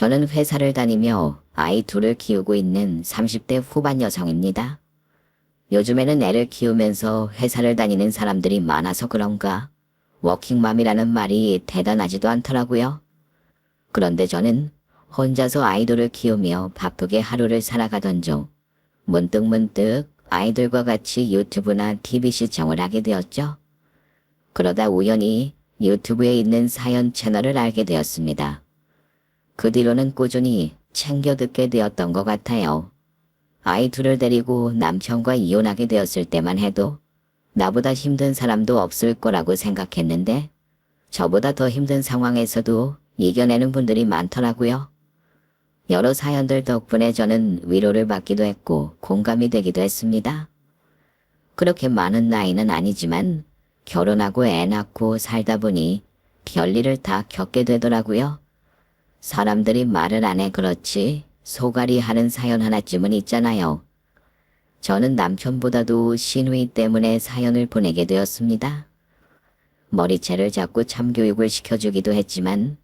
저는 회사를 다니며 아이 둘을 키우고 있는 30대 후반 여성입니다. 요즘에는 애를 키우면서 회사를 다니는 사람들이 많아서 그런가 워킹맘이라는 말이 대단하지도 않더라고요. 그런데 저는 혼자서 아이들을 키우며 바쁘게 하루를 살아가던 중 문득문득 아이들과 같이 유튜브나 TV 시청을 하게 되었죠. 그러다 우연히 유튜브에 있는 사연 채널을 알게 되었습니다. 그 뒤로는 꾸준히 챙겨 듣게 되었던 것 같아요. 아이 둘을 데리고 남편과 이혼하게 되었을 때만 해도 나보다 힘든 사람도 없을 거라고 생각했는데 저보다 더 힘든 상황에서도 이겨내는 분들이 많더라고요. 여러 사연들 덕분에 저는 위로를 받기도 했고 공감이 되기도 했습니다. 그렇게 많은 나이는 아니지만 결혼하고 애 낳고 살다 보니 별일을 다 겪게 되더라고요. 사람들이 말을 안 해 그렇지 소갈이 하는 사연 하나쯤은 있잖아요. 저는 남편보다도 시누이 때문에 사연을 보내게 되었습니다. 머리채를 잡고 참교육을 시켜주기도 했지만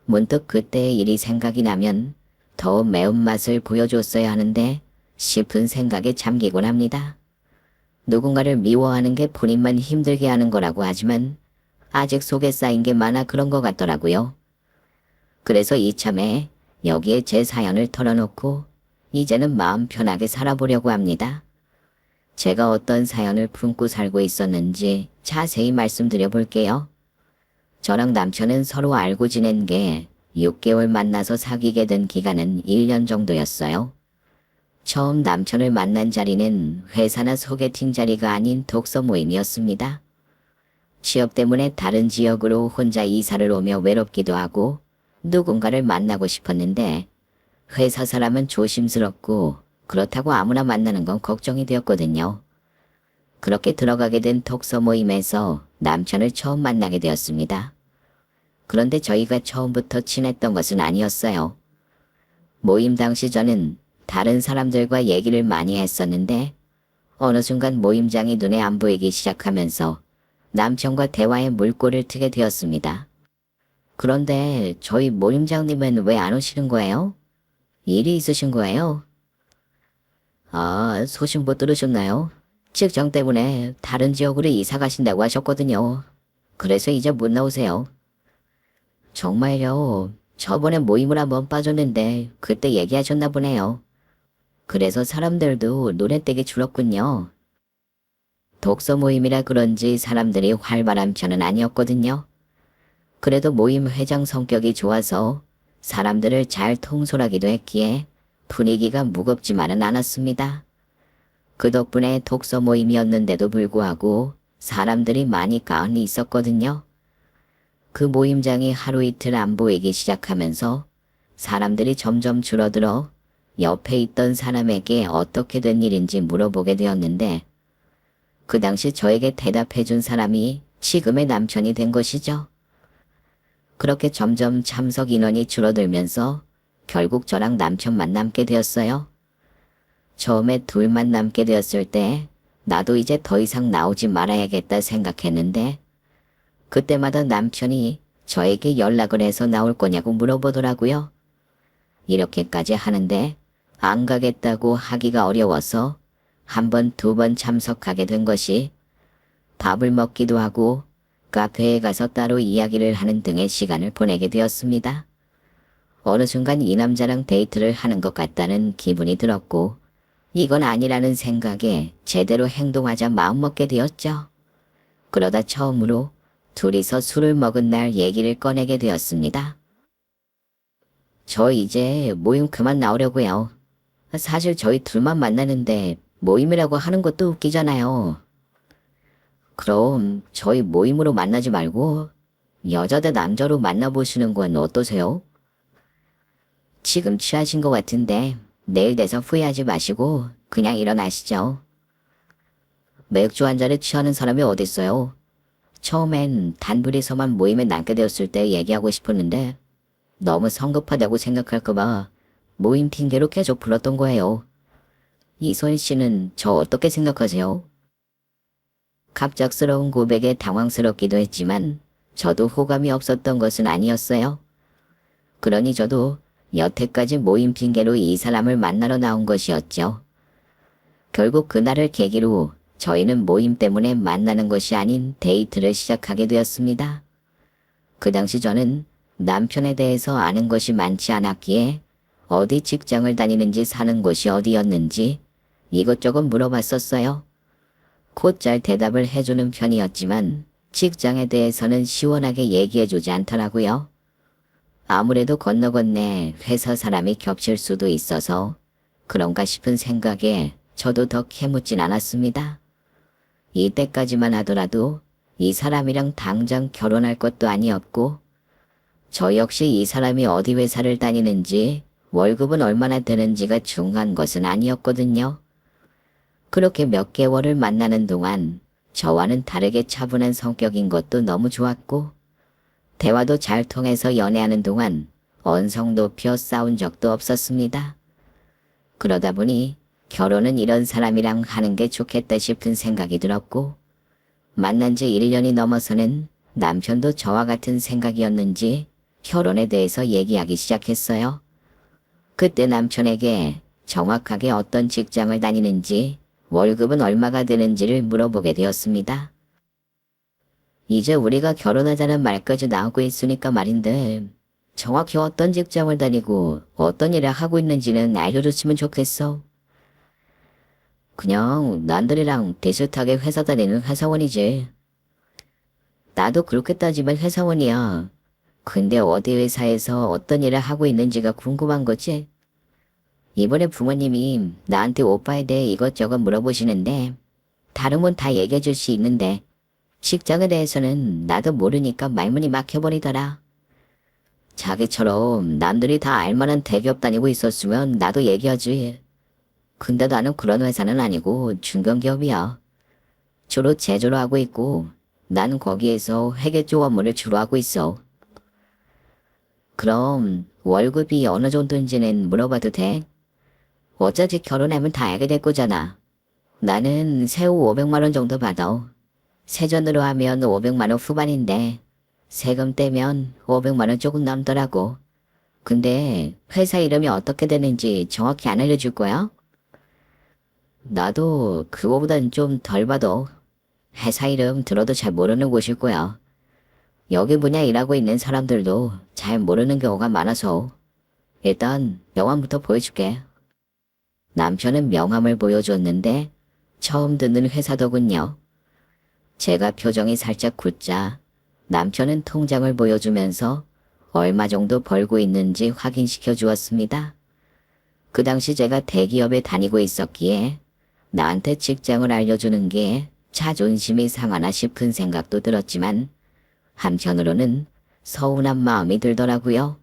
문득 그때의 일이 생각이 나면 더 매운맛을 보여줬어야 하는데 싶은 생각에 잠기곤 합니다. 누군가를 미워하는 게 본인만 힘들게 하는 거라고 하지만 아직 속에 쌓인 게 많아 그런 것 같더라고요. 그래서 이참에 여기에 제 사연을 털어놓고 이제는 마음 편하게 살아보려고 합니다. 제가 어떤 사연을 품고 살고 있었는지 자세히 말씀드려 볼게요. 저랑 남편은 서로 알고 지낸 게 6개월 만나서 사귀게 된 기간은 1년 정도였어요. 처음 남편을 만난 자리는 회사나 소개팅 자리가 아닌 독서 모임이었습니다. 취업 때문에 다른 지역으로 혼자 이사를 오며 외롭기도 하고 누군가를 만나고 싶었는데 회사 사람은 조심스럽고 그렇다고 아무나 만나는 건 걱정이 되었거든요. 그렇게 들어가게 된 독서 모임에서 남편을 처음 만나게 되었습니다. 그런데 저희가 처음부터 친했던 것은 아니었어요. 모임 당시 저는 다른 사람들과 얘기를 많이 했었는데 어느 순간 모임장이 눈에 안 보이기 시작하면서 남편과 대화에 물꼬를 트게 되었습니다. 그런데 저희 모임장님은 왜 안 오시는 거예요? 일이 있으신 거예요? 아, 소식 못 들으셨나요? 직장 때문에 다른 지역으로 이사 가신다고 하셨거든요. 그래서 이제 못 나오세요. 정말요. 저번에 모임을 한번 빠졌는데 그때 얘기하셨나 보네요. 그래서 사람들도 눈에 띄게 줄었군요. 독서 모임이라 그런지 사람들이 활발한 편은 아니었거든요. 그래도 모임 회장 성격이 좋아서 사람들을 잘 통솔하기도 했기에 분위기가 무겁지만은 않았습니다. 그 덕분에 독서 모임이었는데도 불구하고 사람들이 많이 가은히 있었거든요. 그 모임장이 하루 이틀 안 보이기 시작하면서 사람들이 점점 줄어들어 옆에 있던 사람에게 어떻게 된 일인지 물어보게 되었는데 그 당시 저에게 대답해 준 사람이 지금의 남편이 된 것이죠. 그렇게 점점 참석 인원이 줄어들면서 결국 저랑 남편만 남게 되었어요. 처음에 둘만 남게 되었을 때 나도 이제 더 이상 나오지 말아야겠다 생각했는데 그때마다 남편이 저에게 연락을 해서 나올 거냐고 물어보더라고요. 이렇게까지 하는데 안 가겠다고 하기가 어려워서 한 번, 두 번 참석하게 된 것이 밥을 먹기도 하고 카페에 가서 따로 이야기를 하는 등의 시간을 보내게 되었습니다. 어느 순간 이 남자랑 데이트를 하는 것 같다는 기분이 들었고 이건 아니라는 생각에 제대로 행동하자 마음먹게 되었죠. 그러다 처음으로 둘이서 술을 먹은 날 얘기를 꺼내게 되었습니다. 저 이제 모임 그만 나오려고요. 사실 저희 둘만 만나는데 모임이라고 하는 것도 웃기잖아요. 그럼 저희 모임으로 만나지 말고 여자 대 남자로 만나보시는 건 어떠세요? 지금 취하신 것 같은데 내일 돼서 후회하지 마시고 그냥 일어나시죠. 맥주 한 잔에 취하는 사람이 어딨어요? 처음엔 단둘이서만 모임에 남게 되었을 때 얘기하고 싶었는데 너무 성급하다고 생각할까봐 모임 핑계로 계속 불렀던 거예요. 이소연 씨는 저 어떻게 생각하세요? 갑작스러운 고백에 당황스럽기도 했지만 저도 호감이 없었던 것은 아니었어요. 그러니 저도 여태까지 모임 핑계로 이 사람을 만나러 나온 것이었죠. 결국 그날을 계기로 저희는 모임 때문에 만나는 것이 아닌 데이트를 시작하게 되었습니다. 그 당시 저는 남편에 대해서 아는 것이 많지 않았기에 어디 직장을 다니는지 사는 곳이 어디였는지 이것저것 물어봤었어요. 곧잘 대답을 해주는 편이었지만 직장에 대해서는 시원하게 얘기해주지 않더라고요. 아무래도 건너건네 회사 사람이 겹칠 수도 있어서 그런가 싶은 생각에 저도 더 캐묻진 않았습니다. 이때까지만 하더라도 이 사람이랑 당장 결혼할 것도 아니었고 저 역시 이 사람이 어디 회사를 다니는지 월급은 얼마나 되는지가 중요한 것은 아니었거든요. 그렇게 몇 개월을 만나는 동안 저와는 다르게 차분한 성격인 것도 너무 좋았고 대화도 잘 통해서 연애하는 동안 언성 높여 싸운 적도 없었습니다. 그러다 보니 결혼은 이런 사람이랑 하는 게 좋겠다 싶은 생각이 들었고 만난 지 1년이 넘어서는 남편도 저와 같은 생각이었는지 결혼에 대해서 얘기하기 시작했어요. 그때 남편에게 정확하게 어떤 직장을 다니는지 월급은 얼마가 되는지를 물어보게 되었습니다. 이제 우리가 결혼하자는 말까지 나오고 있으니까 말인데 정확히 어떤 직장을 다니고 어떤 일을 하고 있는지는 알려줬으면 좋겠어. 그냥 남들이랑 비슷하게 회사 다니는 회사원이지. 나도 그렇게 따지면 회사원이야. 근데 어디 회사에서 어떤 일을 하고 있는지가 궁금한 거지? 이번에 부모님이 나한테 오빠에 대해 이것저것 물어보시는데 다른 건 다 얘기해 줄 수 있는데 직장에 대해서는 나도 모르니까 말문이 막혀버리더라. 자기처럼 남들이 다 알만한 대기업 다니고 있었으면 나도 얘기하지. 근데 나는 그런 회사는 아니고 중견기업이야. 주로 제조를 하고 있고 나는 거기에서 회계 쪽 업무를 주로 하고 있어. 그럼 월급이 어느 정도인지는 물어봐도 돼? 어차피 결혼하면 다 알게 될 거잖아. 나는 세후 500만 원 정도 받아. 세전으로 하면 500만 원 후반인데 세금 떼면 500만 원 조금 남더라고. 근데 회사 이름이 어떻게 되는지 정확히 안 알려줄 거야? 나도 그거보단 좀 덜 받아. 회사 이름 들어도 잘 모르는 곳일 거야. 여기 분야 일하고 있는 사람들도 잘 모르는 경우가 많아서 일단 명함부터 보여줄게. 남편은 명함을 보여줬는데 처음 듣는 회사더군요. 제가 표정이 살짝 굳자 남편은 통장을 보여주면서 얼마 정도 벌고 있는지 확인시켜 주었습니다. 그 당시 제가 대기업에 다니고 있었기에 나한테 직장을 알려주는 게 자존심이 상하나 싶은 생각도 들었지만 한편으로는 서운한 마음이 들더라고요.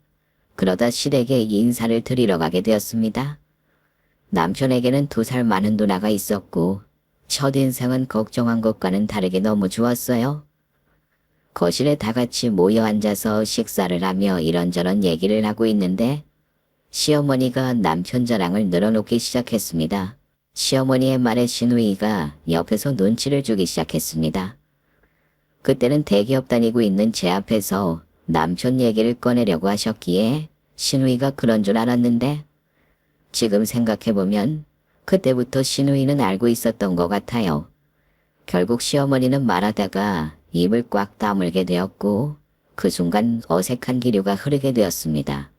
그러다 시댁에 인사를 드리러 가게 되었습니다. 남편에게는 2살 많은 누나가 있었고 첫인상은 걱정한 것과는 다르게 너무 좋았어요. 거실에 다 같이 모여 앉아서 식사를 하며 이런저런 얘기를 하고 있는데 시어머니가 남편 자랑을 늘어놓기 시작했습니다. 시어머니의 말에 시누이가 옆에서 눈치를 주기 시작했습니다. 그때는 대기업 다니고 있는 제 앞에서 남편 얘기를 꺼내려고 하셨기에 시누이가 그런 줄 알았는데 지금 생각해보면 그때부터 시누이는 알고 있었던 것 같아요. 결국 시어머니는 말하다가 입을 꽉 다물게 되었고 그 순간 어색한 기류가 흐르게 되었습니다.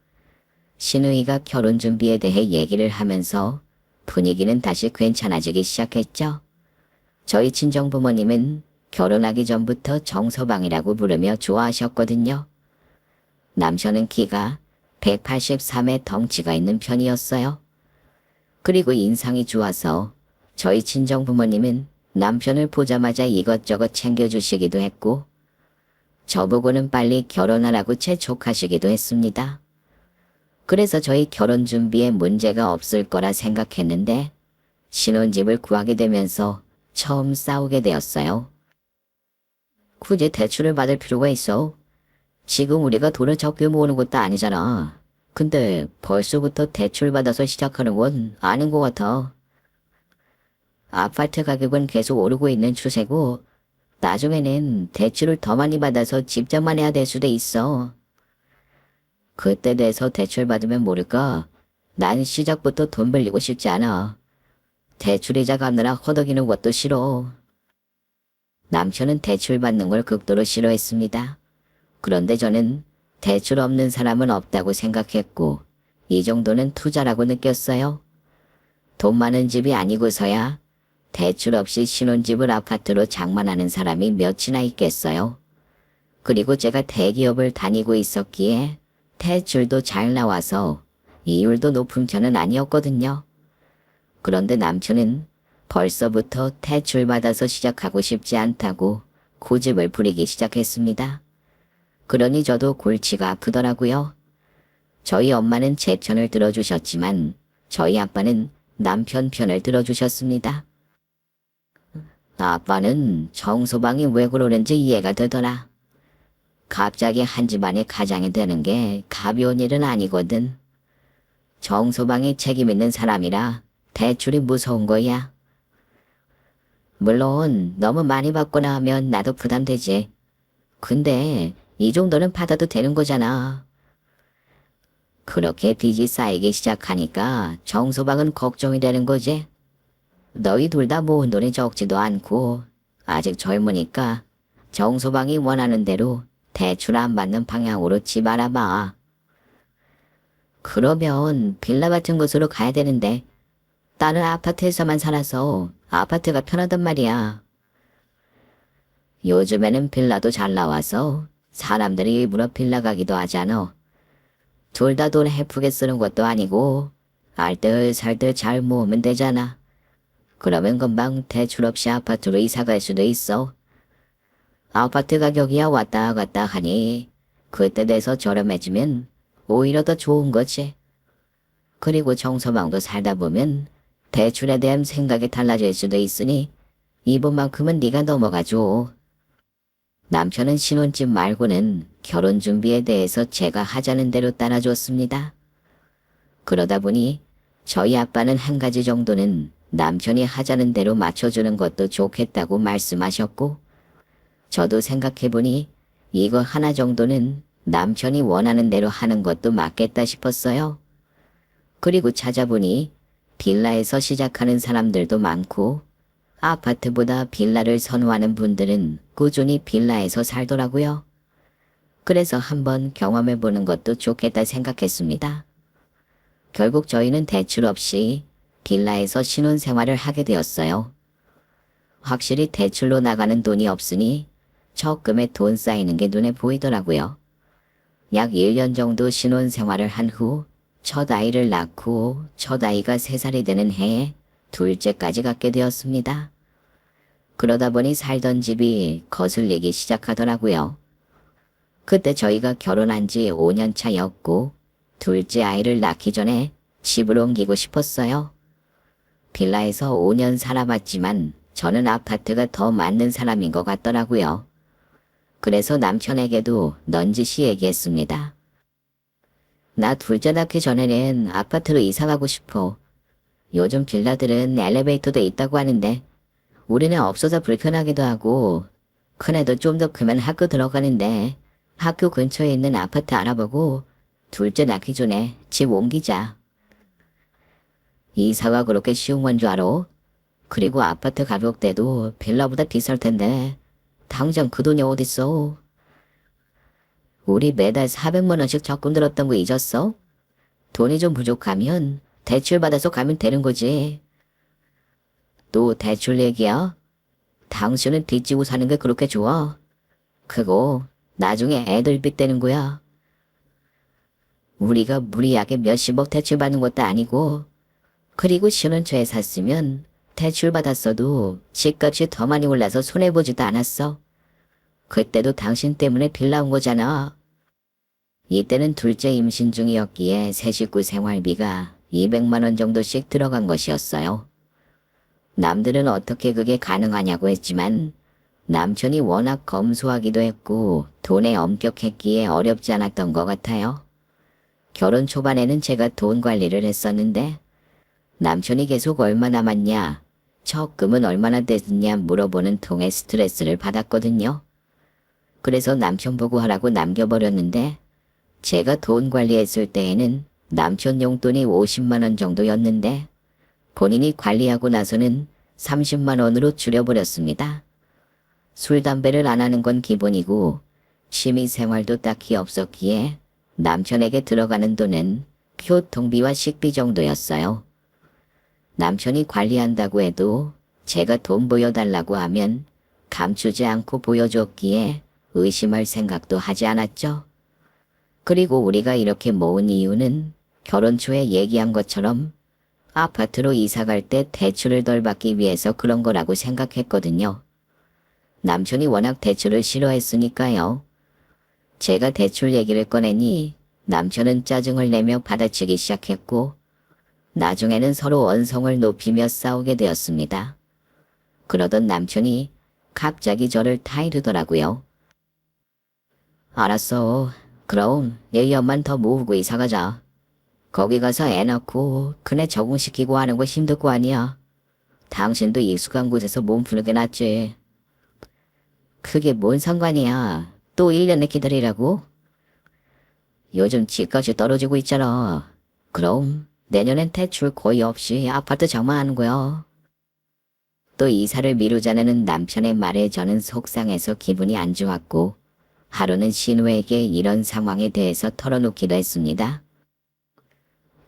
시누이가 결혼 준비에 대해 얘기를 하면서 분위기는 다시 괜찮아지기 시작했죠. 저희 친정부모님은 결혼하기 전부터 정서방이라고 부르며 좋아하셨거든요. 남편은 키가 183에 덩치가 있는 편이었어요. 그리고 인상이 좋아서 저희 친정부모님은 남편을 보자마자 이것저것 챙겨주시기도 했고 저보고는 빨리 결혼하라고 재촉하시기도 했습니다. 그래서 저희 결혼 준비에 문제가 없을 거라 생각했는데 신혼집을 구하게 되면서 처음 싸우게 되었어요. 굳이 대출을 받을 필요가 있어? 지금 우리가 돈을 적게 모으는 것도 아니잖아. 근데 벌써부터 대출 받아서 시작하는 건 아닌 것 같아. 아파트 가격은 계속 오르고 있는 추세고 나중에는 대출을 더 많이 받아서 집장만 해야 될 수도 있어. 그때 돼서 대출받으면 모를까? 난 시작부터 돈 빌리고 싶지 않아. 대출이자 갚느라 허덕이는 것도 싫어. 남편은 대출 받는 걸 극도로 싫어했습니다. 그런데 저는 대출 없는 사람은 없다고 생각했고 이 정도는 투자라고 느꼈어요. 돈 많은 집이 아니고서야 대출 없이 신혼집을 아파트로 장만하는 사람이 몇이나 있겠어요. 그리고 제가 대기업을 다니고 있었기에 대출도 잘 나와서 이율도 높은 편은 아니었거든요. 그런데 남편은 벌써부터 대출 받아서 시작하고 싶지 않다고 고집을 부리기 시작했습니다. 그러니 저도 골치가 아프더라고요. 저희 엄마는 제 편을 들어주셨지만 저희 아빠는 남편 편을 들어주셨습니다. 아빠는 정소방이 왜 그러는지 이해가 되더라. 갑자기 한 집안의 가장이 되는 게 가벼운 일은 아니거든. 정소방이 책임 있는 사람이라 대출이 무서운 거야. 물론 너무 많이 받거나 하면 나도 부담되지. 근데 이 정도는 받아도 되는 거잖아. 그렇게 빚이 쌓이기 시작하니까 정소방은 걱정이 되는 거지. 너희 둘 다 모은 돈이 적지도 않고 아직 젊으니까 정소방이 원하는 대로 대출 안 받는 방향으로 집 알아봐. 그러면 빌라 같은 곳으로 가야 되는데 나는 아파트에서만 살아서 아파트가 편하단 말이야. 요즘에는 빌라도 잘 나와서 사람들이 일부러 빌라 가기도 하잖아. 둘 다 돈 헤프게 쓰는 것도 아니고 알뜰살뜰 잘 모으면 되잖아. 그러면 금방 대출 없이 아파트로 이사 갈 수도 있어. 아파트 가격이야 왔다 갔다 하니 그때 돼서 저렴해지면 오히려 더 좋은 거지. 그리고 정서방도 살다 보면 대출에 대한 생각이 달라질 수도 있으니 이번만큼은 네가 넘어가줘. 남편은 신혼집 말고는 결혼 준비에 대해서 제가 하자는 대로 따라줬습니다. 그러다 보니 저희 아빠는 한 가지 정도는 남편이 하자는 대로 맞춰주는 것도 좋겠다고 말씀하셨고 저도 생각해보니 이거 하나 정도는 남편이 원하는 대로 하는 것도 맞겠다 싶었어요. 그리고 찾아보니 빌라에서 시작하는 사람들도 많고 아파트보다 빌라를 선호하는 분들은 꾸준히 빌라에서 살더라고요. 그래서 한번 경험해보는 것도 좋겠다 생각했습니다. 결국 저희는 대출 없이 빌라에서 신혼생활을 하게 되었어요. 확실히 대출로 나가는 돈이 없으니 적금에 돈 쌓이는 게 눈에 보이더라고요. 약 1년 정도 신혼생활을 한 후 첫 아이를 낳고 첫 아이가 3살이 되는 해에 둘째까지 갖게 되었습니다. 그러다 보니 살던 집이 거슬리기 시작하더라고요. 그때 저희가 결혼한 지 5년 차였고 둘째 아이를 낳기 전에 집을 옮기고 싶었어요. 빌라에서 5년 살아봤지만 저는 아파트가 더 맞는 사람인 것 같더라고요. 그래서 남편에게도 넌지시 얘기했습니다. 나 둘째 낳기 전에는 아파트로 이사 가고 싶어. 요즘 빌라들은 엘리베이터도 있다고 하는데 우리는 없어서 불편하기도 하고 큰애도 좀 더 크면 학교 들어가는데 학교 근처에 있는 아파트 알아보고 둘째 낳기 전에 집 옮기자. 이사가 그렇게 쉬운 건 줄 알아? 그리고 아파트 가격대도 빌라보다 비쌀 텐데 당장 그 돈이 어딨어? 우리 매달 400만 원씩 적금 들었던 거 잊었어? 돈이 좀 부족하면 대출 받아서 가면 되는 거지. 또 대출 얘기야? 당신은 빚 지고 사는 게 그렇게 좋아? 그거 나중에 애들 빚 되는 거야. 우리가 무리하게 몇십억 대출 받는 것도 아니고 그리고 신혼초에 샀으면 대출 받았어도 집값이 더 많이 올라서 손해보지도 않았어. 그때도 당신 때문에 빌라 온 거잖아. 이때는 둘째 임신 중이었기에 새 식구 생활비가 200만 원 정도씩 들어간 것이었어요. 남들은 어떻게 그게 가능하냐고 했지만 남편이 워낙 검소하기도 했고 돈에 엄격했기에 어렵지 않았던 것 같아요. 결혼 초반에는 제가 돈 관리를 했었는데 남편이 계속 얼마 남았냐, 적금은 얼마나 됐냐 물어보는 통에 스트레스를 받았거든요. 그래서 남편 보고 하라고 남겨버렸는데 제가 돈 관리했을 때에는 남편 용돈이 50만 원 정도였는데 본인이 관리하고 나서는 30만 원으로 줄여버렸습니다. 술, 담배를 안 하는 건 기본이고 취미 생활도 딱히 없었기에 남편에게 들어가는 돈은 교통비와 식비 정도였어요. 남편이 관리한다고 해도 제가 돈 보여달라고 하면 감추지 않고 보여줬기에 의심할 생각도 하지 않았죠. 그리고 우리가 이렇게 모은 이유는 결혼 초에 얘기한 것처럼 아파트로 이사 갈 때 대출을 덜 받기 위해서 그런 거라고 생각했거든요. 남편이 워낙 대출을 싫어했으니까요. 제가 대출 얘기를 꺼내니 남편은 짜증을 내며 받아치기 시작했고 나중에는 서로 언성을 높이며 싸우게 되었습니다. 그러던 남편이 갑자기 저를 타이르더라고요. 알았어. 그럼 얘 엄만 더 모으고 이사 가자. 거기 가서 애 낳고 그네 적응시키고 하는 거 힘들 거 아니야. 당신도 익숙한 곳에서 몸 푸는 게 낫지. 그게 뭔 상관이야. 또 1년을 기다리라고? 요즘 집값이 떨어지고 있잖아. 그럼 내년엔 대출 거의 없이 아파트 장만하는 거야. 또 이사를 미루자는 남편의 말에 저는 속상해서 기분이 안 좋았고 하루는 신우에게 이런 상황에 대해서 털어놓기도 했습니다.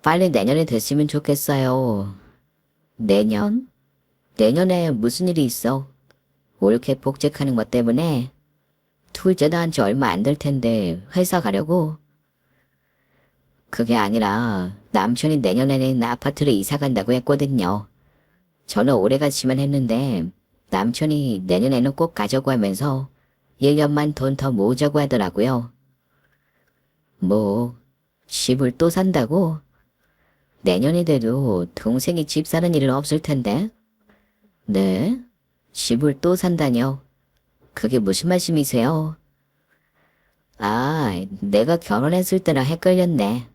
빨리 내년에 됐으면 좋겠어요. 내년? 내년에 무슨 일이 있어? 올케 복직하는 것 때문에 둘째도 한 지 얼마 안 될 텐데 회사 가려고? 그게 아니라 남편이 내년에는 아파트를 이사 간다고 했거든요. 저는 올해 갔으면 했는데 남편이 내년에는 꼭 가자고 하면서 1년만 돈 더 모으자고 하더라고요. 뭐 집을 또 산다고? 내년이 돼도 동생이 집 사는 일은 없을 텐데. 네? 집을 또 산다뇨? 그게 무슨 말씀이세요? 아, 내가 결혼했을 때랑 헷갈렸네.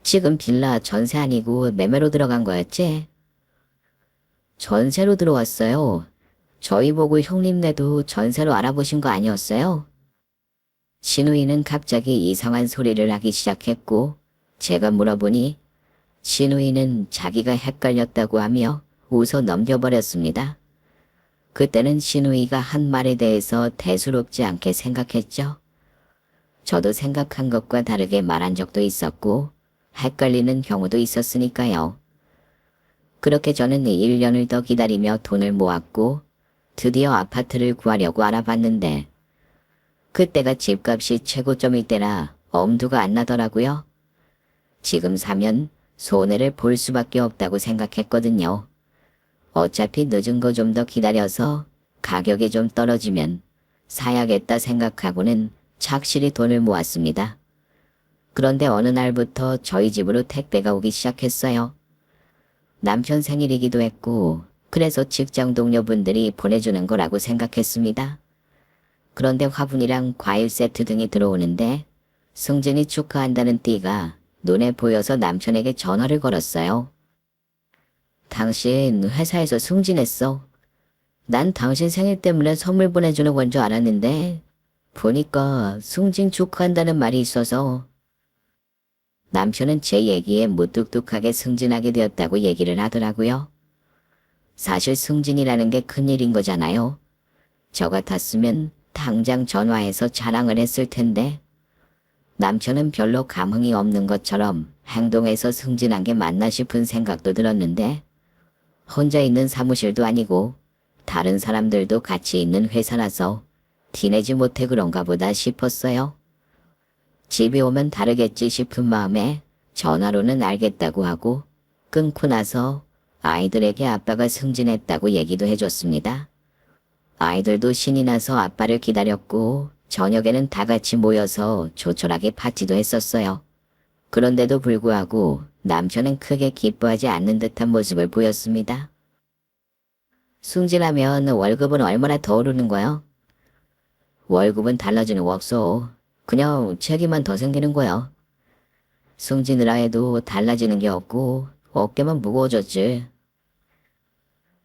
지금 빌라 전세 아니고 매매로 들어간 거였지? 전세로 들어왔어요. 저희 보고 형님네도 전세로 알아보신 거 아니었어요? 신우이는 갑자기 이상한 소리를 하기 시작했고 제가 물어보니 신우이는 자기가 헷갈렸다고 하며 웃어 넘겨버렸습니다. 그때는 신우이가 한 말에 대해서 대수롭지 않게 생각했죠. 저도 생각한 것과 다르게 말한 적도 있었고 헷갈리는 경우도 있었으니까요. 그렇게 저는 1년을 더 기다리며 돈을 모았고 드디어 아파트를 구하려고 알아봤는데 그때가 집값이 최고점일 때라 엄두가 안 나더라고요. 지금 사면 손해를 볼 수밖에 없다고 생각했거든요. 어차피 늦은 거 좀 더 기다려서 가격이 좀 떨어지면 사야겠다 생각하고는 착실히 돈을 모았습니다. 그런데 어느 날부터 저희 집으로 택배가 오기 시작했어요. 남편 생일이기도 했고 그래서 직장 동료분들이 보내주는 거라고 생각했습니다. 그런데 화분이랑 과일 세트 등이 들어오는데 승진이 축하한다는 띠가 눈에 보여서 남편에게 전화를 걸었어요. 당신 회사에서 승진했어. 난 당신 생일 때문에 선물 보내주는 건 줄 알았는데 보니까 승진 축하한다는 말이 있어서. 남편은 제 얘기에 무뚝뚝하게 승진하게 되었다고 얘기를 하더라고요. 사실 승진이라는 게 큰일인 거잖아요. 저 같았으면 당장 전화해서 자랑을 했을 텐데 남편은 별로 감흥이 없는 것처럼 행동해서 승진한 게 맞나 싶은 생각도 들었는데 혼자 있는 사무실도 아니고 다른 사람들도 같이 있는 회사라서 티내지 못해 그런가 보다 싶었어요. 집에 오면 다르겠지 싶은 마음에 전화로는 알겠다고 하고 끊고 나서 아이들에게 아빠가 승진했다고 얘기도 해줬습니다. 아이들도 신이 나서 아빠를 기다렸고 저녁에는 다 같이 모여서 조촐하게 파티도 했었어요. 그런데도 불구하고 남편은 크게 기뻐하지 않는 듯한 모습을 보였습니다. 승진하면 월급은 얼마나 더 오르는 거야? 월급은 달라지는 거 없어. 그냥 책임만 더 생기는 거야. 승진을 해도 달라지는 게 없고 어깨만 무거워졌지.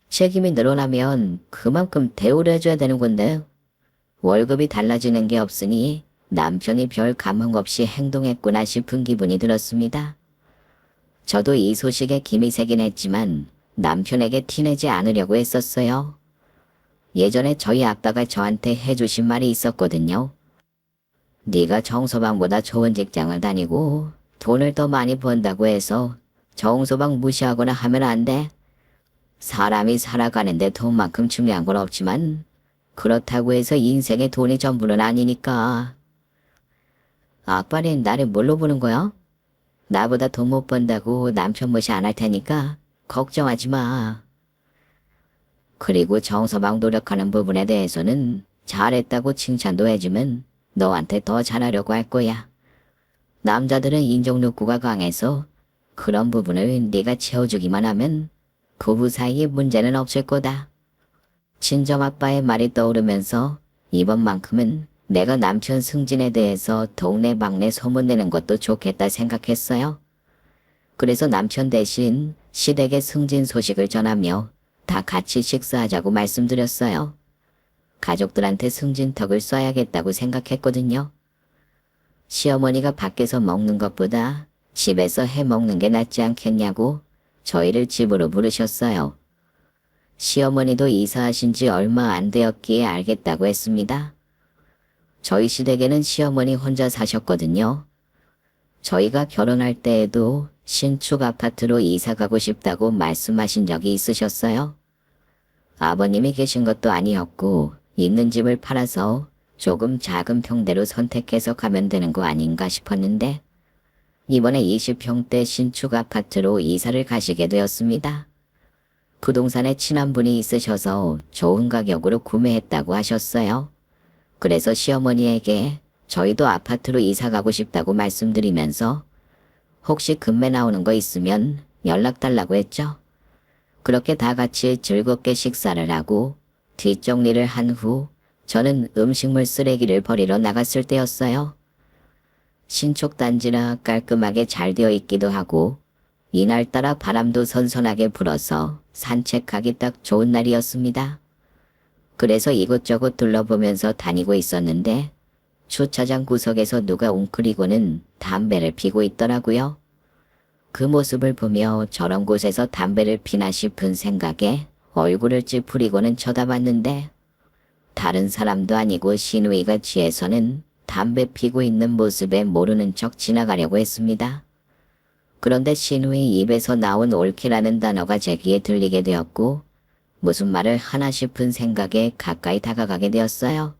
책임이 늘어나면 그만큼 대우를 해줘야 되는 건데 월급이 달라지는 게 없으니 남편이 별 감흥 없이 행동했구나 싶은 기분이 들었습니다. 저도 이 소식에 김이 새긴 했지만 남편에게 티내지 않으려고 했었어요. 예전에 저희 아빠가 저한테 해주신 말이 있었거든요. 네가 정서방보다 좋은 직장을 다니고 돈을 더 많이 번다고 해서 정서방 무시하거나 하면 안 돼. 사람이 살아가는데 돈만큼 중요한 건 없지만 그렇다고 해서 인생의 돈이 전부는 아니니까. 아빠는 나를 뭘로 보는 거야? 나보다 돈 못 번다고 남편 무시 안 할 테니까 걱정하지 마. 그리고 정서방 노력하는 부분에 대해서는 잘했다고 칭찬도 해주면 너한테 더 잘하려고 할 거야. 남자들은 인정 욕구가 강해서 그런 부분을 네가 채워주기만 하면 부부 사이에 문제는 없을 거다. 친정아빠의 말이 떠오르면서 이번만큼은 내가 남편 승진에 대해서 동네방네 소문내는 것도 좋겠다 생각했어요. 그래서 남편 대신 시댁의 승진 소식을 전하며 다 같이 식사하자고 말씀드렸어요. 가족들한테 승진턱을 쏴야겠다고 생각했거든요. 시어머니가 밖에서 먹는 것보다 집에서 해 먹는 게 낫지 않겠냐고 저희를 집으로 부르셨어요. 시어머니도 이사하신 지 얼마 안 되었기에 알겠다고 했습니다. 저희 시댁에는 시어머니 혼자 사셨거든요. 저희가 결혼할 때에도 신축 아파트로 이사 가고 싶다고 말씀하신 적이 있으셨어요. 아버님이 계신 것도 아니었고 있는 집을 팔아서 조금 작은 평대로 선택해서 가면 되는 거 아닌가 싶었는데 이번에 20평대 신축 아파트로 이사를 가시게 되었습니다. 부동산에 친한 분이 있으셔서 좋은 가격으로 구매했다고 하셨어요. 그래서 시어머니에게 저희도 아파트로 이사 가고 싶다고 말씀드리면서 혹시 금매 나오는 거 있으면 연락 달라고 했죠. 그렇게 다 같이 즐겁게 식사를 하고 뒷정리를 한 후 저는 음식물 쓰레기를 버리러 나갔을 때였어요. 신축 단지라 깔끔하게 잘 되어 있기도 하고 이날따라 바람도 선선하게 불어서 산책하기 딱 좋은 날이었습니다. 그래서 이곳저곳 둘러보면서 다니고 있었는데 주차장 구석에서 누가 웅크리고는 담배를 피고 있더라고요. 그 모습을 보며 저런 곳에서 담배를 피나 싶은 생각에 얼굴을 찌푸리고는 쳐다봤는데 다른 사람도 아니고 시누이가 뒤에서는 담배 피고 있는 모습에 모르는 척 지나가려고 했습니다. 그런데 시누이 입에서 나온 옳게라는 단어가 제 귀에 들리게 되었고 무슨 말을 하나 싶은 생각에 가까이 다가가게 되었어요.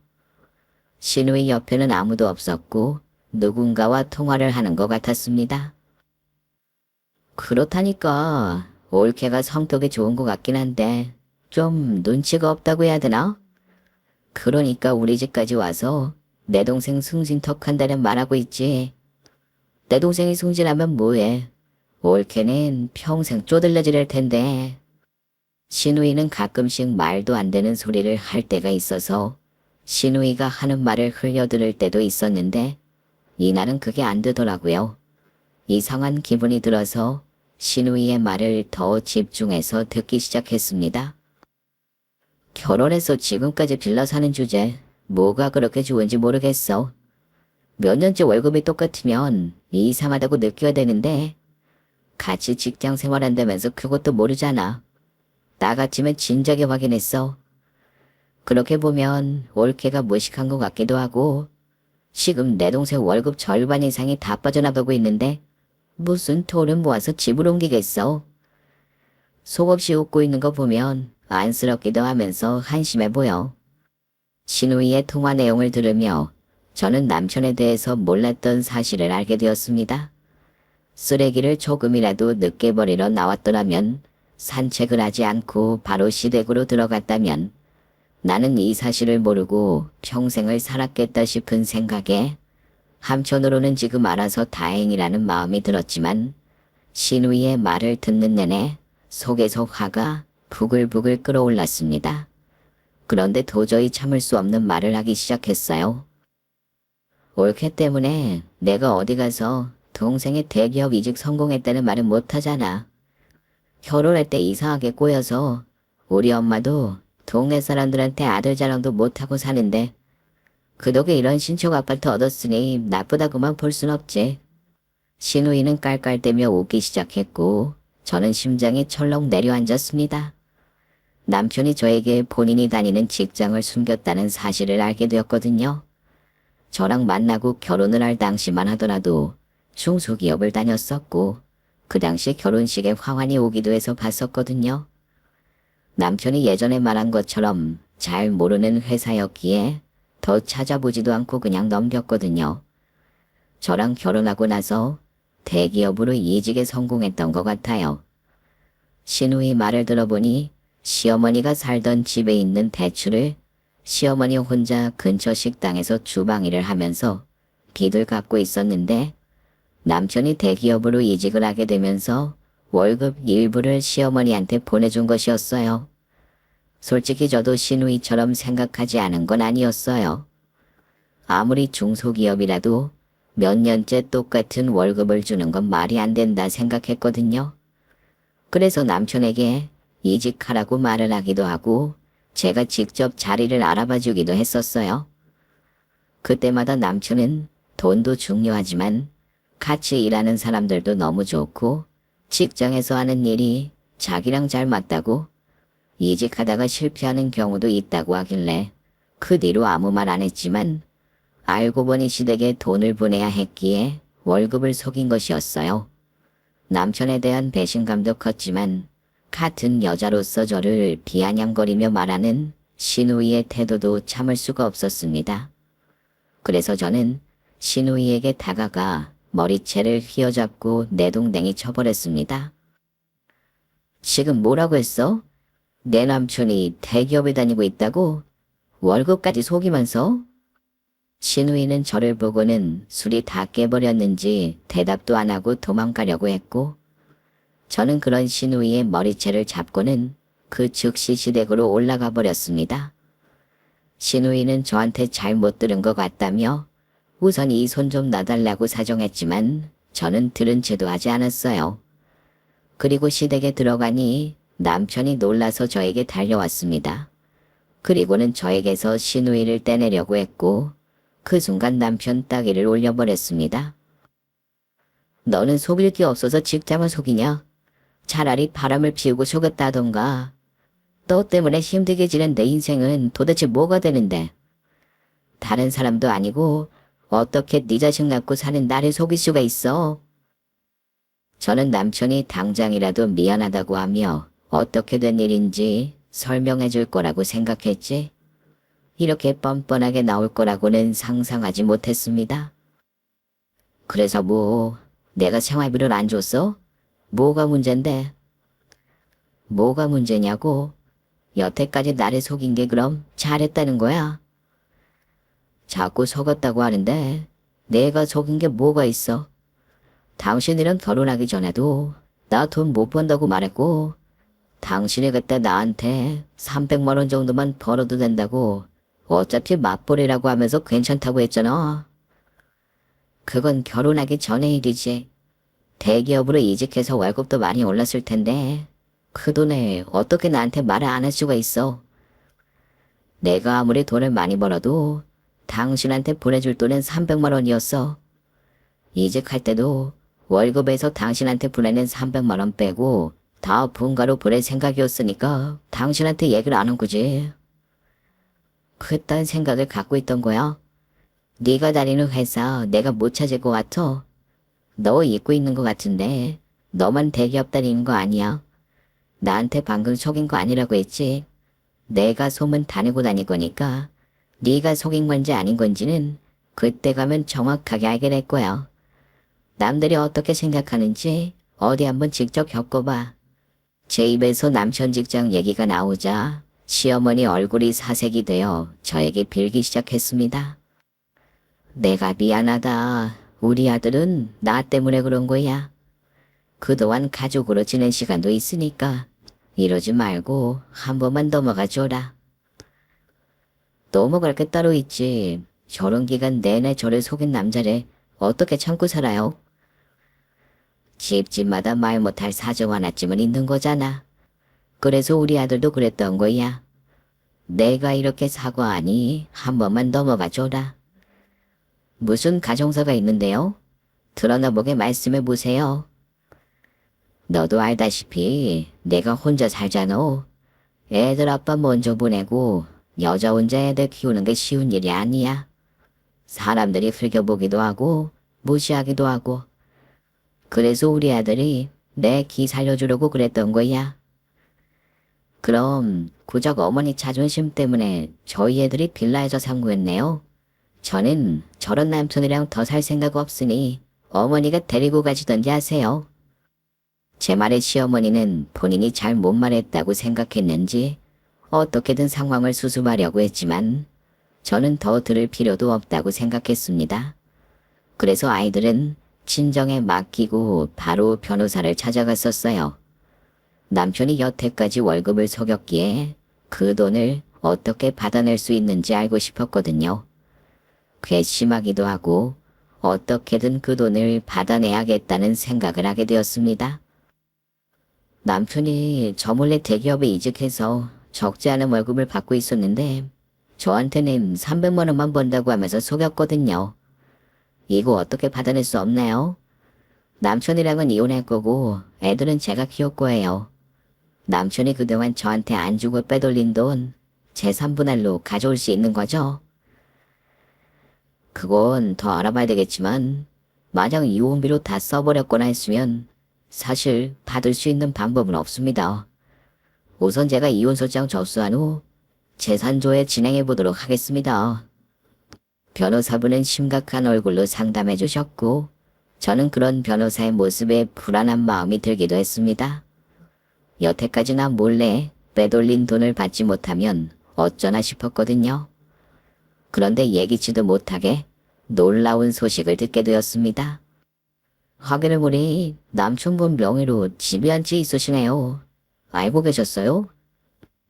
시누이 옆에는 아무도 없었고 누군가와 통화를 하는 것 같았습니다. 그렇다니까 옳게가 성격이 좋은 것 같긴 한데 좀 눈치가 없다고 해야 되나? 그러니까 우리 집까지 와서 내 동생 승진턱 한다는 말하고 있지. 내 동생이 승진하면 뭐해? 옳게는 평생 쪼들려 지낼 텐데. 시누이는 가끔씩 말도 안 되는 소리를 할 때가 있어서 시누이가 하는 말을 흘려들을 때도 있었는데 이날은 그게 안 되더라고요. 이상한 기분이 들어서 시누이의 말을 더 집중해서 듣기 시작했습니다. 결혼해서 지금까지 빌라 사는 주제 뭐가 그렇게 좋은지 모르겠어. 몇 년째 월급이 똑같으면 이상하다고 느껴야 되는데 같이 직장 생활한다면서 그것도 모르잖아. 나같으면 진작에 확인했어. 그렇게 보면 옳게가 무식한 것 같기도 하고 지금 내 동생 월급 절반 이상이 다 빠져나가고 있는데 무슨 돈을 모아서 집으로 옮기겠어. 속없이 웃고 있는 거 보면 안쓰럽기도 하면서 한심해 보여. 시누이의 통화 내용을 들으며 저는 남편에 대해서 몰랐던 사실을 알게 되었습니다. 쓰레기를 조금이라도 늦게 버리러 나왔더라면 산책을 하지 않고 바로 시댁으로 들어갔다면 나는 이 사실을 모르고 평생을 살았겠다 싶은 생각에 한편으로는 지금 알아서 다행이라는 마음이 들었지만 시누이의 말을 듣는 내내 속에서 화가 부글부글 끓어올랐습니다. 그런데 도저히 참을 수 없는 말을 하기 시작했어요. 옳게 때문에 내가 어디 가서 동생의 대기업 이직 성공했다는 말은 못하잖아. 결혼할 때 이상하게 꼬여서 우리 엄마도 동네 사람들한테 아들 자랑도 못하고 사는데 그 덕에 이런 신축 아파트 얻었으니 나쁘다고만 볼 순 없지. 신우이는 깔깔대며 웃기 시작했고 저는 심장이 철렁 내려앉았습니다. 남편이 저에게 본인이 다니는 직장을 숨겼다는 사실을 알게 되었거든요. 저랑 만나고 결혼을 할 당시만 하더라도 중소기업을 다녔었고 그 당시 결혼식에 화환이 오기도 해서 봤었거든요. 남편이 예전에 말한 것처럼 잘 모르는 회사였기에 더 찾아보지도 않고 그냥 넘겼거든요. 저랑 결혼하고 나서 대기업으로 이직에 성공했던 것 같아요. 신우이 말을 들어보니 시어머니가 살던 집에 있는 대출을 시어머니 혼자 근처 식당에서 주방 일을 하면서 빚을 갚고 있었는데 남편이 대기업으로 이직을 하게 되면서 월급 일부를 시어머니한테 보내준 것이었어요. 솔직히 저도 신우이처럼 생각하지 않은 건 아니었어요. 아무리 중소기업이라도 몇 년째 똑같은 월급을 주는 건 말이 안 된다 생각했거든요. 그래서 남편에게 이직하라고 말을 하기도 하고 제가 직접 자리를 알아봐 주기도 했었어요. 그때마다 남편은 돈도 중요하지만 같이 일하는 사람들도 너무 좋고 직장에서 하는 일이 자기랑 잘 맞다고 이직하다가 실패하는 경우도 있다고 하길래 그 뒤로 아무 말 안 했지만 알고 보니 시댁에 돈을 보내야 했기에 월급을 속인 것이었어요. 남편에 대한 배신감도 컸지만 같은 여자로서 저를 비아냥거리며 말하는 신우이의 태도도 참을 수가 없었습니다. 그래서 저는 신우이에게 다가가 머리채를 휘어잡고 내동댕이 쳐버렸습니다. 지금 뭐라고 했어? 내 남편이 대기업에 다니고 있다고? 월급까지 속이면서? 신우이는 저를 보고는 술이 다 깨버렸는지 대답도 안 하고 도망가려고 했고 저는 그런 신우이의 머리채를 잡고는 그 즉시 시댁으로 올라가 버렸습니다. 신우이는 저한테 잘못 들은 것 같다며 우선 이 손 좀 놔달라고 사정했지만 저는 들은 채도 하지 않았어요. 그리고 시댁에 들어가니 남편이 놀라서 저에게 달려왔습니다. 그리고는 저에게서 신우이를 떼내려고 했고 그 순간 남편 따귀를 올려버렸습니다. 너는 속일 게 없어서 직장을 속이냐? 차라리 바람을 피우고 속였다던가. 너 때문에 힘들게 지낸 내 인생은 도대체 뭐가 되는데? 다른 사람도 아니고 어떻게 네 자식 낳고 사는 나를 속일 수가 있어? 저는 남편이 당장이라도 미안하다고 하며 어떻게 된 일인지 설명해 줄 거라고 생각했지. 이렇게 뻔뻔하게 나올 거라고는 상상하지 못했습니다. 그래서 뭐 내가 생활비를 안 줬어? 뭐가 문제인데? 뭐가 문제냐고? 여태까지 나를 속인 게 그럼 잘했다는 거야? 자꾸 속았다고 하는데 내가 속인 게 뭐가 있어? 당신이랑 결혼하기 전에도 나 돈 못 번다고 말했고 당신이 그때 나한테 300만 원 정도만 벌어도 된다고 어차피 맞벌이라고 하면서 괜찮다고 했잖아. 그건 결혼하기 전의 일이지. 대기업으로 이직해서 월급도 많이 올랐을 텐데 그 돈에 어떻게 나한테 말을 안 할 수가 있어. 내가 아무리 돈을 많이 벌어도 당신한테 보내줄 돈은 300만 원이었어. 이직할 때도 월급에서 당신한테 보내는 300만 원 빼고 다 분가로 보낼 생각이었으니까 당신한테 얘기를 안 한 거지. 그딴 생각을 갖고 있던 거야. 네가 다니는 회사 내가 못 찾을 것 같아. 너 잊고 있는 것 같은데 너만 대기업 다니는 거 아니야. 나한테 방금 속인 거 아니라고 했지. 내가 소문 다니고 다닐 거니까 네가 속인 건지 아닌 건지는 그때 가면 정확하게 알게 될 거야. 남들이 어떻게 생각하는지 어디 한번 직접 겪어봐. 제 입에서 남편 직장 얘기가 나오자 시어머니 얼굴이 사색이 되어 저에게 빌기 시작했습니다. 내가 미안하다. 우리 아들은 나 때문에 그런 거야. 그동안 가족으로 지낸 시간도 있으니까 이러지 말고 한 번만 넘어가 줘라. 넘어갈 게 따로 있지. 결혼 기간 내내 저를 속인 남자를 어떻게 참고 살아요? 집집마다 말 못할 사정 하나쯤은 있는 거잖아. 그래서 우리 아들도 그랬던 거야. 내가 이렇게 사과하니 한 번만 넘어가 줘라. 무슨 가정사가 있는데요? 드러나 보게 말씀해 보세요. 너도 알다시피 내가 혼자 살잖아. 애들 아빠 먼저 보내고 여자 혼자 애들 키우는 게 쉬운 일이 아니야. 사람들이 흘겨보기도 하고 무시하기도 하고. 그래서 우리 아들이 내 기 살려주려고 그랬던 거야. 그럼 고작 어머니 자존심 때문에 저희 애들이 빌라에서 산 거였네요. 저는 저런 남편이랑 더 살 생각 없으니 어머니가 데리고 가시던지 하세요. 제 말에 시어머니는 본인이 잘 못 말했다고 생각했는지 어떻게든 상황을 수습하려고 했지만 저는 더 들을 필요도 없다고 생각했습니다. 그래서 아이들은 친정에 맡기고 바로 변호사를 찾아갔었어요. 남편이 여태까지 월급을 속였기에 그 돈을 어떻게 받아낼 수 있는지 알고 싶었거든요. 괘씸하기도 하고 어떻게든 그 돈을 받아내야겠다는 생각을 하게 되었습니다. 남편이 저 몰래 대기업에 이직해서 적지 않은 월급을 받고 있었는데 저한테는 300만 원만 번다고 하면서 속였거든요. 이거 어떻게 받아낼 수 없나요? 남편이랑은 이혼할 거고 애들은 제가 키울 거예요. 남편이 그동안 저한테 안 주고 빼돌린 돈 재산 분할로 가져올 수 있는 거죠? 그건 더 알아봐야 되겠지만 만약 이혼비로 다 써버렸거나 했으면 사실 받을 수 있는 방법은 없습니다. 우선 제가 이혼소장 접수한 후 재산조회 진행해 보도록 하겠습니다. 변호사분은 심각한 얼굴로 상담해 주셨고 저는 그런 변호사의 모습에 불안한 마음이 들기도 했습니다. 여태까지나 몰래 빼돌린 돈을 받지 못하면 어쩌나 싶었거든요. 그런데 예기치도 못하게 놀라운 소식을 듣게 되었습니다. 확인을 보니 남편분 명의로 집이 한 채 있으시네요. 알고 계셨어요?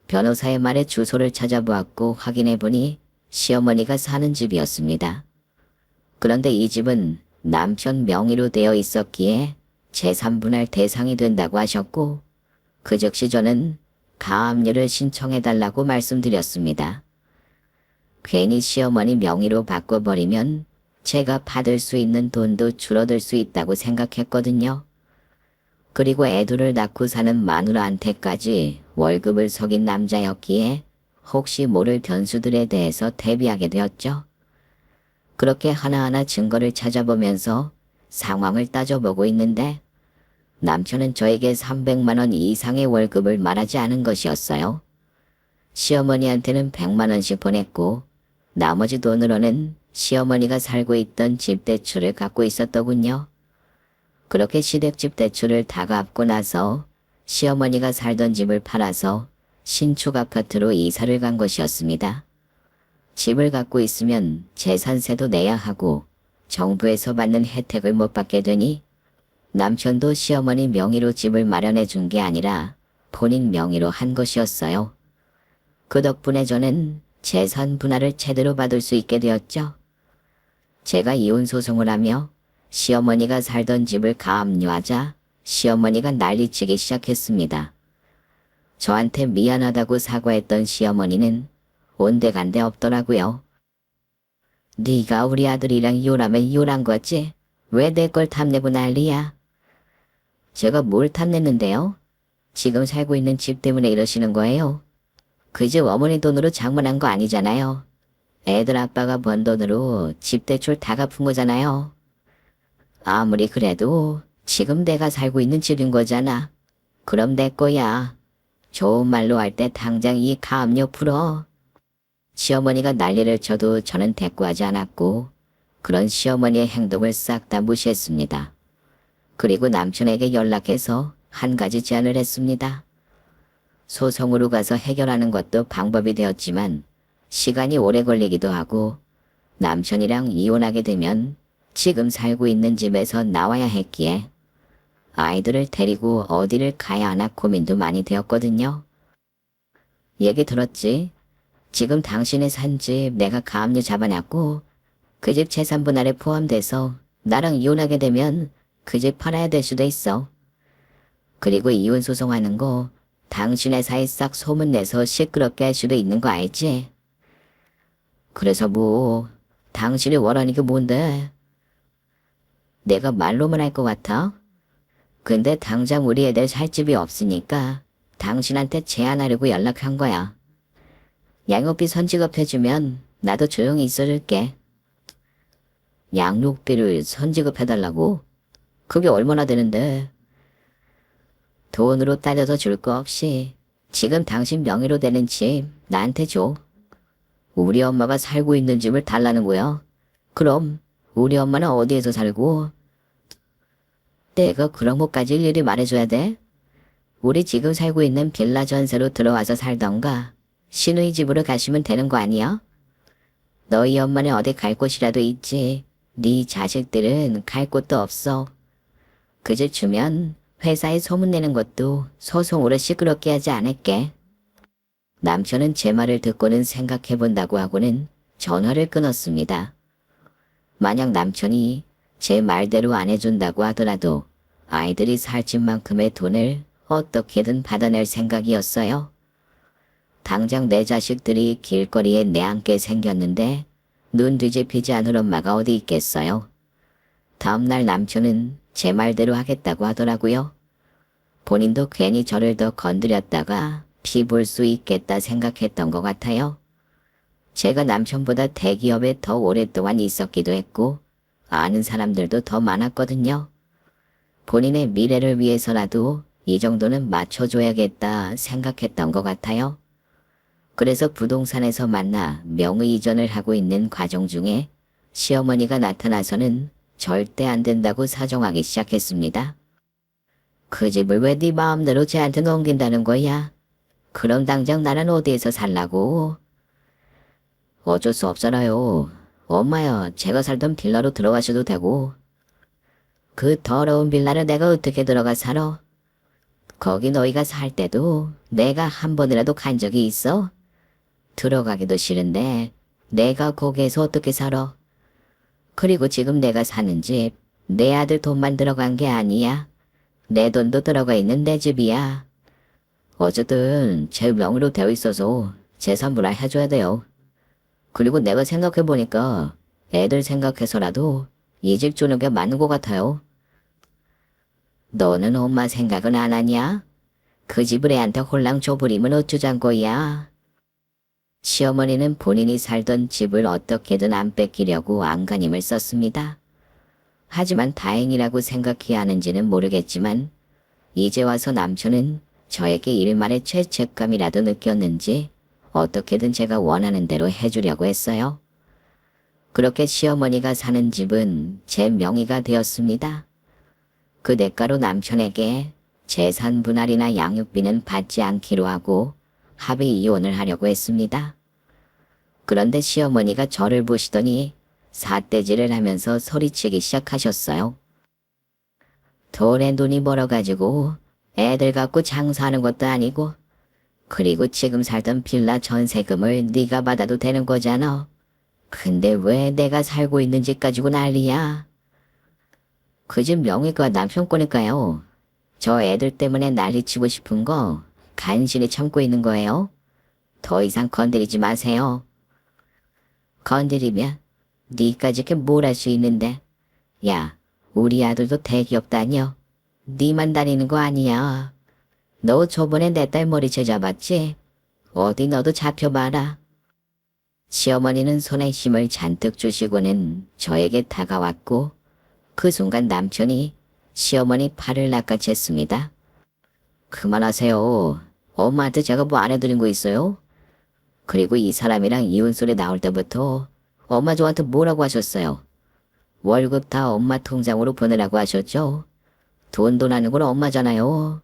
변호사의 말에 주소를 찾아보았고 확인해보니 시어머니가 사는 집이었습니다. 그런데 이 집은 남편 명의로 되어 있었기에 재산분할 대상이 된다고 하셨고 그 즉시 저는 가압류를 신청해달라고 말씀드렸습니다. 괜히 시어머니 명의로 바꿔버리면 제가 받을 수 있는 돈도 줄어들 수 있다고 생각했거든요. 그리고 애들을 낳고 사는 마누라한테까지 월급을 속인 남자였기에 혹시 모를 변수들에 대해서 대비하게 되었죠. 그렇게 하나하나 증거를 찾아보면서 상황을 따져보고 있는데 남편은 저에게 300만 원 이상의 월급을 말하지 않은 것이었어요. 시어머니한테는 100만 원씩 보냈고 나머지 돈으로는 시어머니가 살고 있던 집 대출을 갚고 있었더군요. 그렇게 시댁집 대출을 다 갚고 나서 시어머니가 살던 집을 팔아서 신축 아파트로 이사를 간 것이었습니다. 집을 갖고 있으면 재산세도 내야 하고 정부에서 받는 혜택을 못 받게 되니 남편도 시어머니 명의로 집을 마련해 준 게 아니라 본인 명의로 한 것이었어요. 그 덕분에 저는 재산 분할을 제대로 받을 수 있게 되었죠. 제가 이혼 소송을 하며 시어머니가 살던 집을 가압류하자 시어머니가 난리치기 시작했습니다. 저한테 미안하다고 사과했던 시어머니는 온데간데 없더라고요. 네가 우리 아들이랑 이혼하면 이혼한 거지? 왜 내 걸 탐내고 난리야? 제가 뭘 탐냈는데요? 지금 살고 있는 집 때문에 이러시는 거예요? 그 집 어머니 돈으로 장만한 거 아니잖아요. 애들 아빠가 번 돈으로 집 대출 다 갚은 거잖아요. 아무리 그래도 지금 내가 살고 있는 집인 거잖아. 그럼 내 거야. 좋은 말로 할 때 당장 이 가압류 풀어. 시어머니가 난리를 쳐도 저는 대꾸하지 않았고 그런 시어머니의 행동을 싹 다 무시했습니다. 그리고 남편에게 연락해서 한 가지 제안을 했습니다. 소송으로 가서 해결하는 것도 방법이 되었지만 시간이 오래 걸리기도 하고 남편이랑 이혼하게 되면 지금 살고 있는 집에서 나와야 했기에 아이들을 데리고 어디를 가야 하나 고민도 많이 되었거든요. 얘기 들었지? 지금 당신이 산 집 내가 가압류 잡아놨고 그 집 재산 분할에 포함돼서 나랑 이혼하게 되면 그 집 팔아야 될 수도 있어. 그리고 이혼 소송하는 거 당신 회사에 싹 소문내서 시끄럽게 할 수도 있는 거 알지? 그래서 뭐 당신이 원하는 게 뭔데? 내가 말로만 할 것 같아? 근데 당장 우리 애들 살 집이 없으니까 당신한테 제안하려고 연락한 거야. 양육비 선지급해주면 나도 조용히 있어줄게. 양육비를 선지급해달라고? 그게 얼마나 되는데? 돈으로 따져서 줄 거 없이 지금 당신 명의로 되는 집 나한테 줘. 우리 엄마가 살고 있는 집을 달라는 거야. 그럼 우리 엄마는 어디에서 살고? 내가 그런 것까지 일일이 말해줘야 돼? 우리 지금 살고 있는 빌라 전세로 들어와서 살던가 시누이 집으로 가시면 되는 거 아니야? 너희 엄마는 어디 갈 곳이라도 있지. 네 자식들은 갈 곳도 없어. 그 집 주면 회사에 소문내는 것도 소송으로 시끄럽게 하지 않을게. 남편은 제 말을 듣고는 생각해본다고 하고는 전화를 끊었습니다. 만약 남편이 제 말대로 안 해준다고 하더라도 아이들이 살 집만큼의 돈을 어떻게든 받아낼 생각이었어요. 당장 내 자식들이 길거리에 내앉게 생겼는데 눈 뒤집히지 않을 엄마가 어디 있겠어요. 다음날 남편은 제 말대로 하겠다고 하더라고요. 본인도 괜히 저를 더 건드렸다가 피 볼 수 있겠다 생각했던 것 같아요. 제가 남편보다 대기업에 더 오랫동안 있었기도 했고 아는 사람들도 더 많았거든요. 본인의 미래를 위해서라도 이 정도는 맞춰줘야겠다 생각했던 것 같아요. 그래서 부동산에서 만나 명의 이전을 하고 있는 과정 중에 시어머니가 나타나서는 절대 안 된다고 사정하기 시작했습니다. 그 집을 왜 네 마음대로 쟤한테 넘긴다는 거야? 그럼 당장 나는 어디에서 살라고? 어쩔 수 없잖아요. 엄마야, 제가 살던 빌라로 들어가셔도 되고. 그 더러운 빌라를 내가 어떻게 들어가 살아? 거기 너희가 살 때도 내가 한 번이라도 간 적이 있어? 들어가기도 싫은데 내가 거기에서 어떻게 살아? 그리고 지금 내가 사는 집, 내 아들 돈만 들어간 게 아니야. 내 돈도 들어가 있는 내 집이야. 어쨌든 제 명의로 되어 있어서 재산분할 해줘야 돼요. 그리고 내가 생각해보니까 애들 생각해서라도 이 집 주는 게 맞는 것 같아요. 너는 엄마 생각은 안 하냐? 그 집을 애한테 홀랑 줘버리면 어쩌잔 거야? 시어머니는 본인이 살던 집을 어떻게든 안 뺏기려고 안간힘을 썼습니다. 하지만 다행이라고 생각해야 하는지는 모르겠지만 이제 와서 남편은 저에게 일말의 죄책감이라도 느꼈는지 어떻게든 제가 원하는 대로 해주려고 했어요. 그렇게 시어머니가 사는 집은 제 명의가 되었습니다. 그 대가로 남편에게 재산 분할이나 양육비는 받지 않기로 하고 합의 이혼을 하려고 했습니다. 그런데 시어머니가 저를 보시더니 삿대질을 하면서 소리치기 시작하셨어요. 돈에 눈이 멀어가지고 애들 갖고 장사하는 것도 아니고 그리고 지금 살던 빌라 전세금을 네가 받아도 되는 거잖아. 근데 왜 내가 살고 있는 집 가지고 난리야? 그 집 명의가 남편 거니까요. 저 애들 때문에 난리치고 싶은 거 간신히 참고 있는 거예요. 더 이상 건드리지 마세요. 건드리면 네까지 뭘 할 수 있는데. 야, 우리 아들도 대기업 다녀. 네만 다니는 거 아니야. 너 저번에 내 딸 머리채 잡았지? 어디 너도 잡혀봐라. 시어머니는 손에 힘을 잔뜩 주시고는 저에게 다가왔고 그 순간 남편이 시어머니 팔을 낚아챘습니다. 그만하세요. 엄마한테 제가 뭐 안 해드린 거 있어요? 그리고 이 사람이랑 이혼 소리 나올 때부터 엄마 저한테 뭐라고 하셨어요? 월급 다 엄마 통장으로 보내라고 하셨죠? 돈 하는 건 엄마잖아요.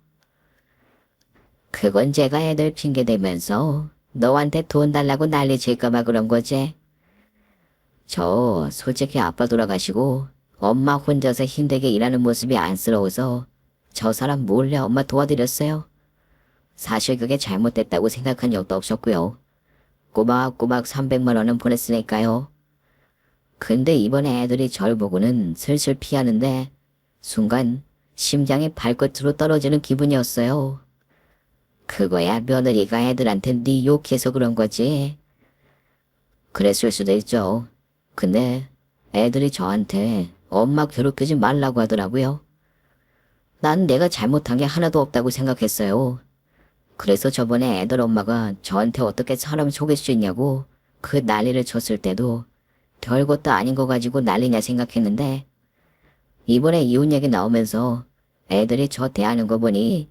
그건 제가 애들 핑계 대면서 너한테 돈 달라고 난리 칠까봐 그런 거지. 저 솔직히 아빠 돌아가시고 엄마 혼자서 힘들게 일하는 모습이 안쓰러워서 저 사람 몰래 엄마 도와드렸어요. 사실 그게 잘못됐다고 생각한 적도 없었고요. 꼬박꼬박 300만 원은 보냈으니까요. 근데 이번에 애들이 절 보고는 슬슬 피하는데 순간 심장이 발끝으로 떨어지는 기분이었어요. 그거야 며느리가 애들한테 네 욕해서 그런 거지. 그랬을 수도 있죠. 근데 애들이 저한테 엄마 괴롭히지 말라고 하더라고요. 난 내가 잘못한 게 하나도 없다고 생각했어요. 그래서 저번에 애들 엄마가 저한테 어떻게 사람 속일 수 있냐고 그 난리를 쳤을 때도 별것도 아닌 거 가지고 난리냐 생각했는데 이번에 이혼 얘기 나오면서 애들이 저 대하는 거 보니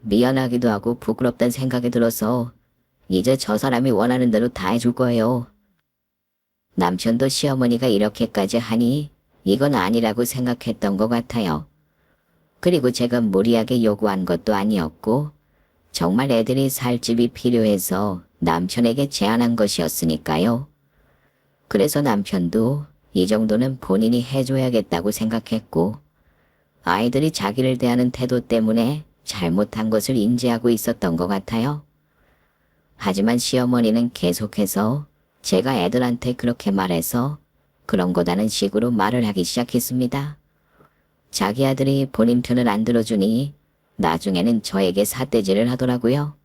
미안하기도 하고 부끄럽다는 생각이 들어서 이제 저 사람이 원하는 대로 다 해줄 거예요. 남편도 시어머니가 이렇게까지 하니 이건 아니라고 생각했던 것 같아요. 그리고 제가 무리하게 요구한 것도 아니었고 정말 애들이 살 집이 필요해서 남편에게 제안한 것이었으니까요. 그래서 남편도 이 정도는 본인이 해줘야겠다고 생각했고 아이들이 자기를 대하는 태도 때문에 잘못한 것을 인지하고 있었던 것 같아요. 하지만 시어머니는 계속해서 제가 애들한테 그렇게 말해서 그런 거다는 식으로 말을 하기 시작했습니다. 자기 아들이 본인 편을 안 들어주니 나중에는 저에게 삿대질을 하더라고요.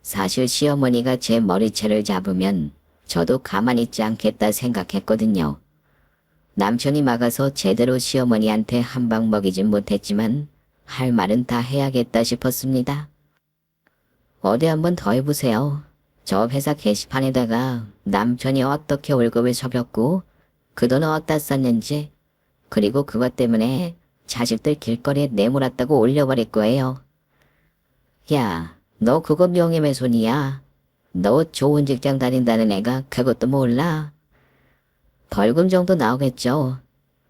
사실 시어머니가 제 머리채를 잡으면 저도 가만히 있지 않겠다 생각했거든요. 남편이 막아서 제대로 시어머니한테 한 방 먹이진 못했지만 할 말은 다 해야겠다 싶었습니다. 어디 한번 더 해보세요. 저 회사 게시판에다가 남편이 어떻게 월급을 접였고 그 돈을 어디다 썼는지 그리고 그것 때문에 자식들 길거리에 내몰았다고 올려버릴 거예요. 야, 너 그거 명예훼손이야. 너 좋은 직장 다닌다는 애가 그것도 몰라. 벌금 정도 나오겠죠.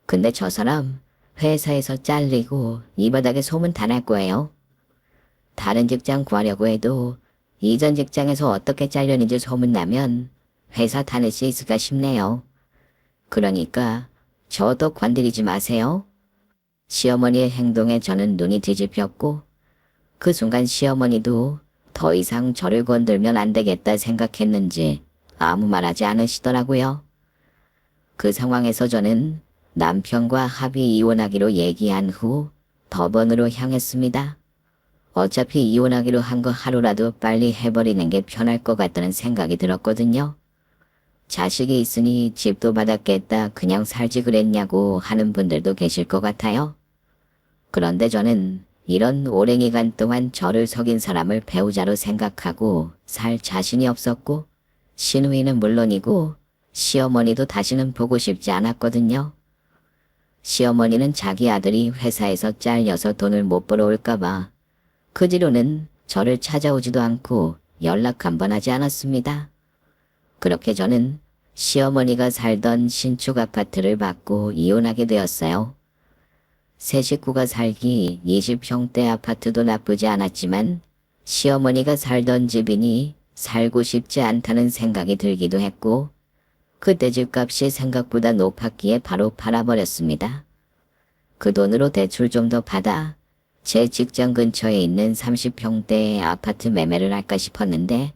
근데 저 사람 회사에서 잘리고 이 바닥에 소문 다 날 거예요. 다른 직장 구하려고 해도 이전 직장에서 어떻게 잘렸는지 소문나면 회사 다닐 수 있을까 싶네요. 그러니까 저도 건드리지 마세요. 시어머니의 행동에 저는 눈이 뒤집혔고 그 순간 시어머니도 더 이상 저를 건들면 안 되겠다 생각했는지 아무 말하지 않으시더라고요. 그 상황에서 저는 남편과 합의 이혼하기로 얘기한 후 법원으로 향했습니다. 어차피 이혼하기로 한 거 하루라도 빨리 해버리는 게 편할 것 같다는 생각이 들었거든요. 자식이 있으니 집도 받았겠다 그냥 살지 그랬냐고 하는 분들도 계실 것 같아요. 그런데 저는 이런 오랜 기간 동안 저를 속인 사람을 배우자로 생각하고 살 자신이 없었고 시누이는 물론이고 시어머니도 다시는 보고 싶지 않았거든요. 시어머니는 자기 아들이 회사에서 잘려서 돈을 못 벌어올까봐 그 뒤로는 저를 찾아오지도 않고 연락 한 번 하지 않았습니다. 그렇게 저는 시어머니가 살던 신축 아파트를 받고 이혼하게 되었어요. 세 식구가 살기 20평대 아파트도 나쁘지 않았지만 시어머니가 살던 집이니 살고 싶지 않다는 생각이 들기도 했고 그때 집값이 생각보다 높았기에 바로 팔아버렸습니다. 그 돈으로 대출 좀 더 받아 제 직장 근처에 있는 30평대의 아파트 매매를 할까 싶었는데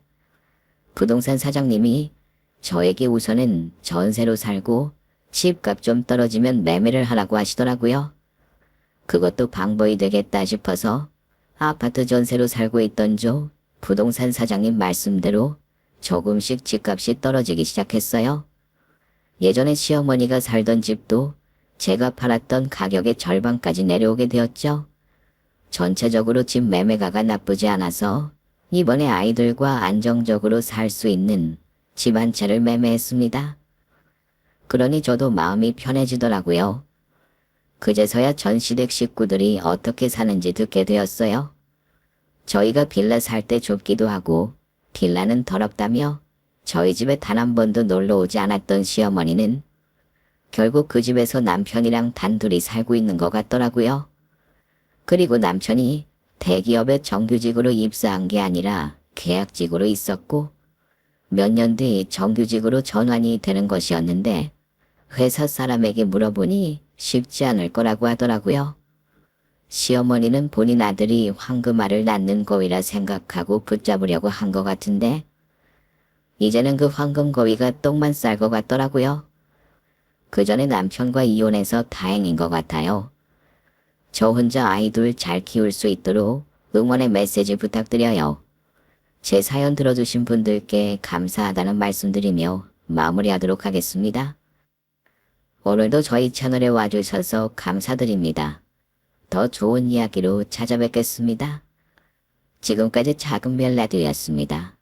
부동산 사장님이 저에게 우선은 전세로 살고 집값 좀 떨어지면 매매를 하라고 하시더라고요. 그것도 방법이 되겠다 싶어서 아파트 전세로 살고 있던 중 부동산 사장님 말씀대로 조금씩 집값이 떨어지기 시작했어요. 예전에 시어머니가 살던 집도 제가 팔았던 가격의 절반까지 내려오게 되었죠. 전체적으로 집 매매가가 나쁘지 않아서 이번에 아이들과 안정적으로 살 수 있는 집 한 채를 매매했습니다. 그러니 저도 마음이 편해지더라고요. 그제서야 전 시댁 식구들이 어떻게 사는지 듣게 되었어요. 저희가 빌라 살 때 좁기도 하고 빌라는 더럽다며 저희 집에 단 한 번도 놀러 오지 않았던 시어머니는 결국 그 집에서 남편이랑 단둘이 살고 있는 것 같더라고요. 그리고 남편이 대기업에 정규직으로 입사한 게 아니라 계약직으로 있었고 몇 년 뒤 정규직으로 전환이 되는 것이었는데 회사 사람에게 물어보니 쉽지 않을 거라고 하더라고요. 시어머니는 본인 아들이 황금알을 낳는 거위라 생각하고 붙잡으려고 한 것 같은데 이제는 그 황금거위가 똥만 쌀 것 같더라고요. 그 전에 남편과 이혼해서 다행인 것 같아요. 저 혼자 아이들 잘 키울 수 있도록 응원의 메시지 부탁드려요. 제 사연 들어주신 분들께 감사하다는 말씀드리며 마무리하도록 하겠습니다. 오늘도 저희 채널에 와주셔서 감사드립니다. 더 좋은 이야기로 찾아뵙겠습니다. 지금까지 작은 별 라디오였습니다.